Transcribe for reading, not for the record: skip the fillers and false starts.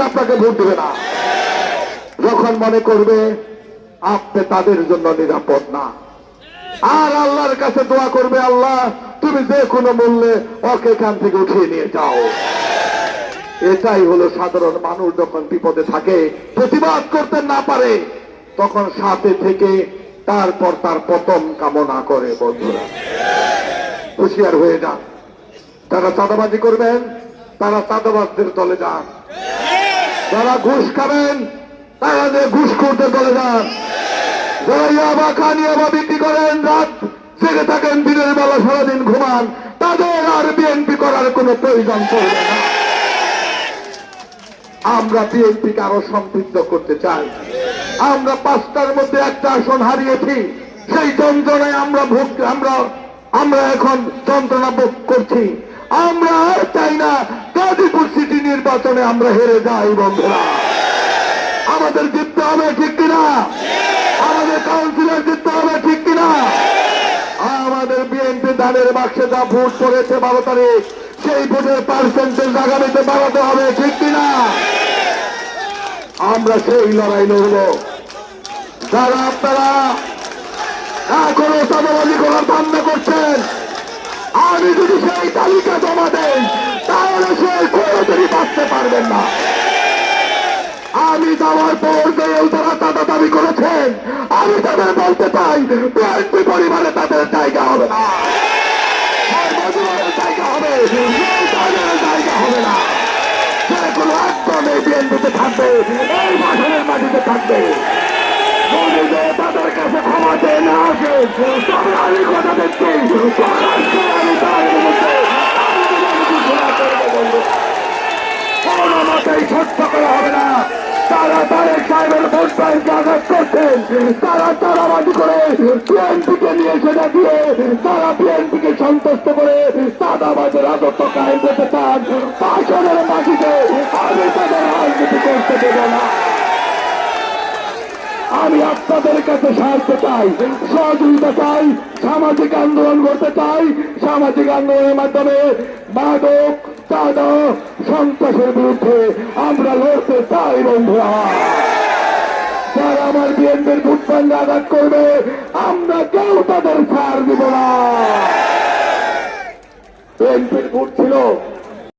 আপনাকে ভোট দেবে না। যখন মনে করবে আপনি তাদের জন্য নিরাপদ না, আর আল্লাহর কাছে দোয়া করবে, আল্লাহ তুমি যে কোনো মূল্যে ওকে এখান থেকে উঠিয়ে নিয়ে যাও। এটাই হলো সাধারণ মানুষ যখন বিপদে থাকে, প্রতিবাদ করতে না পারে, তখন সাথে থেকে তারপর তার পতন কামনা করে। বন্ধুরা, হুঁশিয়ার হয়ে যান। যারা চাঁদাবাজি করবেন তারা চাঁদাবাজদের দলে যান, যারা ঘুষ খাবেন তারা যে ঘুষখোরদের দলে যান, যারা ইয়াবা খান ইয়াবা বিক্রি করেন, রাত জেগে থাকেন, দিনের বেলা সারাদিন ঘুমান, তাদের আর বিএনপি করার কোনো প্রয়োজন পড়বে না। আমরা বিএনপিকে আরো সমৃদ্ধ করতে চাই। আমরা 5টার মধ্যে একটা আসন হারিয়েছি, সেই যন্ত্রণায় আমরা এখন যন্ত্রণা ভোগ করছি। আমরা আর চাই না গাজীপুর সিটি নির্বাচনে আমরা হেরে যাই। বন্ধুরা, আমাদের জিততে হবে, ঠিক কিনা? আমাদের কাউন্সিলর জিততে হবে, ঠিক কিনা? আমাদের বিএনপি দানের বাক্সে যা ভোট পড়েছে 12 তারিখ, সেই ভোটের পার্সেন্টেজ আগামীতে বাড়াতে হবে, ঠিক কিনা? আমরা সেই লড়াই লড়ব। যারা আপনারা এখনো চাঁদাবাজি করার ধান্দা করছেন, আমি যদি সেই তালিকা জমা দেই তাহলে সেই কোনোদিনই বাঁচতে পারবেন না। আমি যাওয়ার পর যেও তারা চাঁদা দাবি করেছেন, আমি তাদের বলতে চাই বিএনপি পরিবারে তাদের জায়গা হবে না, জায়গা হবে, জায়গা হবে না। যে কোনো একদমে বিএনপিতে থাকবে, এই মাঠের মাটিতে থাকবে। তাদের কাছে ক্ষমা চেয়ে না আসে, তবে আমি কথা দেখছি কোন মতেই সহ্য করা হবে না। তারা তারেক সাহেবের ভোট ব্যাংকে আঘাত করছেন, তারা চাঁদাবাজি করে বিএনপিকে নিয়ে সেটা দিয়ে তারা বিএনপিকে সন্তুষ্ট করে চাঁদাবাজের রাজত্ব কায়েম করতে চান। পাশনের মাটিতে আমি তাদের রাজনীতি করতে দেব না। আমি আপনাদের কাছে সাহায্য চাই, সহযোগিতা চাই, সামাজিক আন্দোলন করতে চাই। সামাজিক আন্দোলনের মাধ্যমে মাদক চাঁদা সন্ত্রাসের বিরুদ্ধে আমরা লড়তে চাই। বন্ধুরা, যারা আমার বিএনপির ভোট ব্যাংকে আঘাত করবে, আমরা কেউ তাদের ছাড় দিব না। বিএনপির ভোট ছিল